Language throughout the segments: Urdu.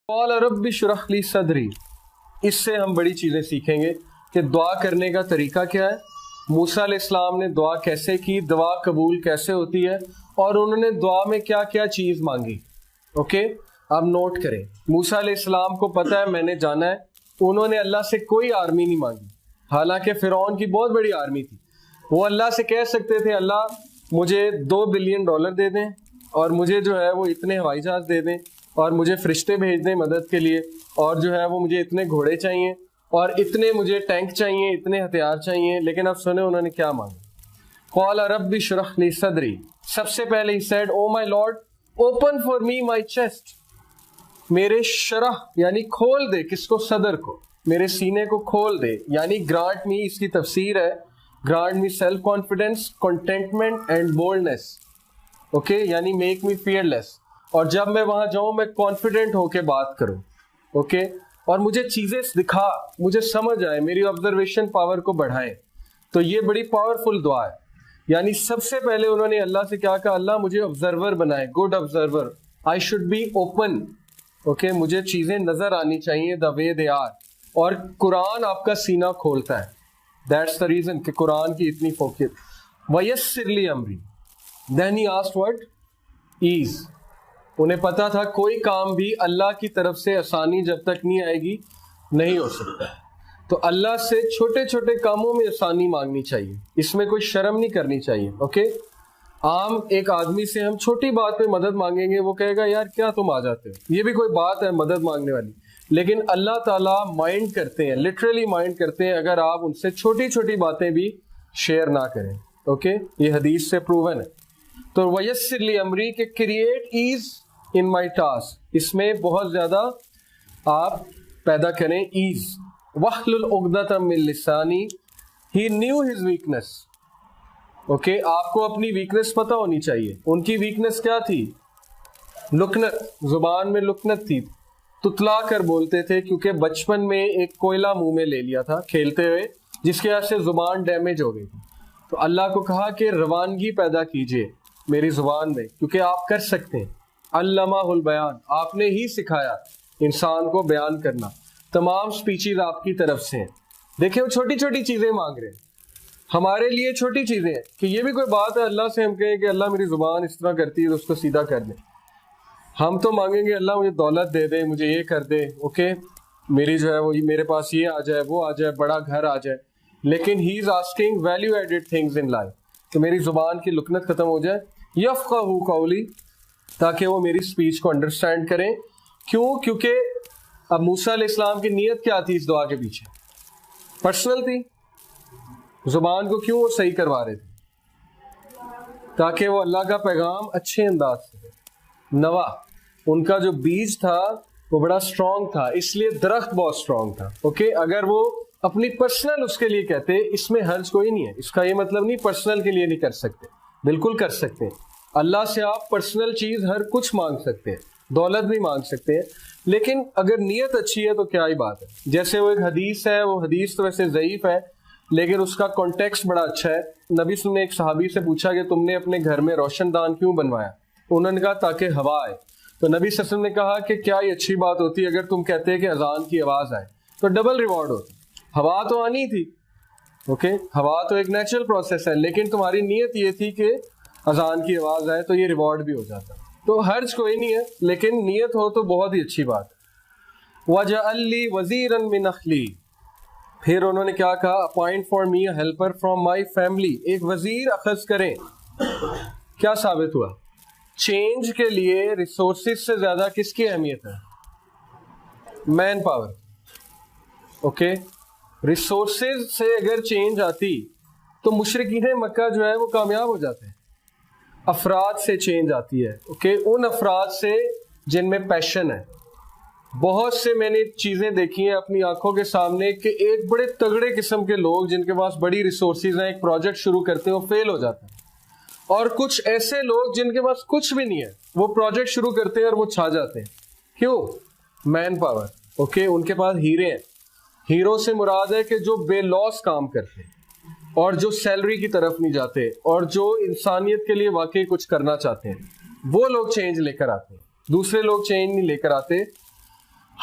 قال رب اشرح لی صدری، اس سے ہم بڑی چیزیں سیکھیں گے کہ دعا کرنے کا طریقہ کیا ہے، موسیٰ علیہ السلام نے دعا کیسے کی، دعا قبول کیسے ہوتی ہے، اور انہوں نے دعا میں کیا کیا چیز مانگی۔ اوکے، اب نوٹ کریں، موسیٰ علیہ السلام کو پتہ ہے میں نے جانا ہے، انہوں نے اللہ سے کوئی آرمی نہیں مانگی، حالانکہ فرعون کی بہت بڑی آرمی تھی۔ وہ اللہ سے کہہ سکتے تھے اللہ مجھے $2 بلین دے دیں، اور مجھے جو ہے وہ اتنے ہوائی جہاز دے دیں، اور مجھے فرشتے بھیج دیں مدد کے لیے، اور جو ہے وہ مجھے اتنے گھوڑے چاہیے، اور اتنے مجھے ٹینک چاہیے، اتنے ہتھیار چاہیے۔ لیکن اب سنیں انہوں نے کیا مانگا۔ قال رب اشرح لی صدری، سب سے پہلے he said oh my lord open for me my chest، میرے شرح یعنی کھول دے، کس کو؟ صدر کو، میرے سینے کو کھول دے، یعنی گرانٹ می، اس کی تفسیر ہے grant me self confidence, contentment and boldness, okay, یعنی میک می فیئر لیس، اور جب میں وہاں جاؤں میں کانفیڈنٹ ہو کے بات کروں، اوکے، اور مجھے چیزیں دکھا، مجھے سمجھ آئے، میری آبزرویشن پاور کو بڑھائے۔ تو یہ بڑی پاورفل دعا ہے، یعنی سب سے پہلے انہوں نے اللہ سے کیا کہا، اللہ مجھے آبزرور بنائے، good observer, I should be open, okay, مجھے چیزیں نظر آنی چاہیے دا وے دے آر، اور قرآن آپ کا سینہ کھولتا ہے، دیٹس دا ریزن کہ قرآن کی اتنی فوقیت۔ وَيَسِّرْ لِي أَمْرِي، then he asked what؟ ease، انہیں پتا تھا کوئی کام بھی اللہ کی طرف سے آسانی جب تک نہیں آئے گی نہیں ہو سکتا، تو اللہ سے چھوٹے چھوٹے کاموں میں آسانی مانگنی چاہیے، اس میں کوئی شرم نہیں کرنی چاہیے، اوکے۔ عام ایک آدمی سے ہم چھوٹی بات پہ مدد مانگیں گے، وہ کہے گا یار کیا تم آ جاتے ہو، یہ بھی کوئی بات ہے مدد مانگنے والی، لیکن اللہ تعالیٰ مائنڈ کرتے ہیں، لٹرلی مائنڈ کرتے ہیں اگر آپ ان سے چھوٹی چھوٹی باتیں بھی شیئر نہ کریں، اوکے، یہ حدیث سے پروون ہے۔ تو وَيَسِّرْ لِي أَمْرِي کہ کریٹ ایز ان مائی ٹاسک، اس میں بہت زیادہ آپ پیدا کریں ایز۔ وَاحْلُلْ عُقْدَةً مِّن لِّسَانِي، he knew his weakness، okay, آپ کو اپنی ویکنس پتہ ہونی چاہیے۔ ان کی ویکنس کیا تھی؟ لکنت، زبان میں لکنت تھی، تتلا کر بولتے تھے، کیونکہ بچپن میں ایک کوئلہ منہ میں لے لیا تھا کھیلتے ہوئے، جس کی وجہ سے زبان ڈیمیج ہو گئی تھی۔ تو اللہ کو کہا کہ روانگی پیدا کیجئے میری زبان میں، کیونکہ آپ کر سکتے ہیں۔ علمہ البیان، آپ نے ہی سکھایا انسان کو بیان کرنا، تمام سپیچز آپ کی طرف سے ہیں۔ دیکھیں وہ چھوٹی چھوٹی چیزیں مانگ رہے ہیں، ہمارے لیے چھوٹی چیزیں ہیں کہ یہ بھی کوئی بات ہے اللہ سے ہم کہیں کہ اللہ میری زبان اس طرح کرتی ہے تو اس کو سیدھا کر دیں۔ ہم تو مانگیں گے اللہ مجھے دولت دے دے، مجھے یہ کر دے، اوکے، میری جو ہے وہ میرے پاس یہ آ جائے، وہ آ جائے، بڑا گھر آ جائے، لیکن he is asking value added things in life, کہ میری زبان کی لکنت ختم ہو جائے، یفقہوا قولی، تاکہ وہ میری سپیچ کو انڈرسٹینڈ کریں۔ کیوں؟ کیونکہ اب موسیٰ علیہ السلام کی نیت کیا تھی اس دعا کے پیچھے؟ پرسنل تھی، زبان کو کیوں وہ صحیح کروا رہے تھے؟ تاکہ وہ اللہ کا پیغام اچھے انداز سے نوا، ان کا جو بیج تھا وہ بڑا اسٹرانگ تھا، اس لیے درخت بہت اسٹرانگ تھا، اوکے۔ اگر وہ اپنی پرسنل اس کے لیے کہتے، اس میں حرج کوئی نہیں ہے، اس کا یہ مطلب نہیں پرسنل کے لیے نہیں کر سکتے، بالکل کر سکتے ہیں۔ اللہ سے آپ پرسنل چیز ہر کچھ مانگ سکتے ہیں، دولت بھی مانگ سکتے ہیں، لیکن اگر نیت اچھی ہے تو کیا ہی بات ہے۔ جیسے وہ ایک حدیث ہے، وہ حدیث تو ویسے ضعیف ہے لیکن اس کا کانٹیکسٹ بڑا اچھا ہے۔ نبی صلی اللہ علیہ وسلم نے ایک صحابی سے پوچھا کہ تم نے اپنے گھر میں روشن دان کیوں بنوایا؟ انہوں نے کہا تاکہ ہوا آئے۔ تو نبی صلی اللہ علیہ وسلم نے کہا کہ کیا یہ اچھی بات ہوتی اگر تم کہتے کہ اذان کی آواز آئے تو ڈبل ریوارڈ ہوتی، ہوا تو آنی تھی، اوکے، ہوا تو ایک نیچرل پروسیس ہے، لیکن تمہاری نیت یہ تھی کہ اذان کی آواز آئے تو یہ ریوارڈ بھی ہو جاتا، تو حرج کوئی نہیں ہے، لیکن نیت ہو تو بہت ہی اچھی بات ہے۔ وَجَعَلْ لِي وَزِيرًا مِّنْ أَخْلِي، پھر انہوں نے کیا کہا، appoint for me a helper from my family, ایک وزیر اخذ کریں۔ کیا ثابت ہوا؟ چینج کے لیے ریسورسز سے زیادہ کس کی اہمیت ہے؟ Man power, okay. ریسورسز سے اگر چینج آتی تو مشرکین مکہ جو ہے وہ کامیاب ہو جاتے ہیں۔ افراد سے چینج آتی ہے، اوکے، ان افراد سے جن میں پیشن ہے۔ بہت سے میں نے چیزیں دیکھی ہیں اپنی آنکھوں کے سامنے کہ ایک بڑے تگڑے قسم کے لوگ جن کے پاس بڑی ریسورسز ہیں، ایک پروجیکٹ شروع کرتے ہیں وہ فیل ہو جاتا ہے، اور کچھ ایسے لوگ جن کے پاس کچھ بھی نہیں ہے وہ پروجیکٹ شروع کرتے ہیں اور وہ چھا جاتے ہیں۔ کیوں؟ مین پاور، اوکے، ان کے پاس ہیرے ہیں۔ ہیرو سے مراد ہے کہ جو بے لوس کام کرتے ہیں اور جو سیلری کی طرف نہیں جاتے اور جو انسانیت کے لیے واقعی کچھ کرنا چاہتے ہیں، وہ لوگ چینج لے کر آتے ہیں، دوسرے لوگ چینج نہیں لے کر آتے۔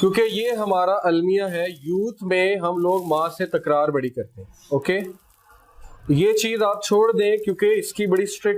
کیونکہ یہ ہمارا المیہ ہے. یوتھ میں ہم لوگ ماں سے تکرار بڑی کرتے ہیں. اوکے, یہ چیز آپ چھوڑ دیں کیونکہ اس کی بڑی اسٹرکٹ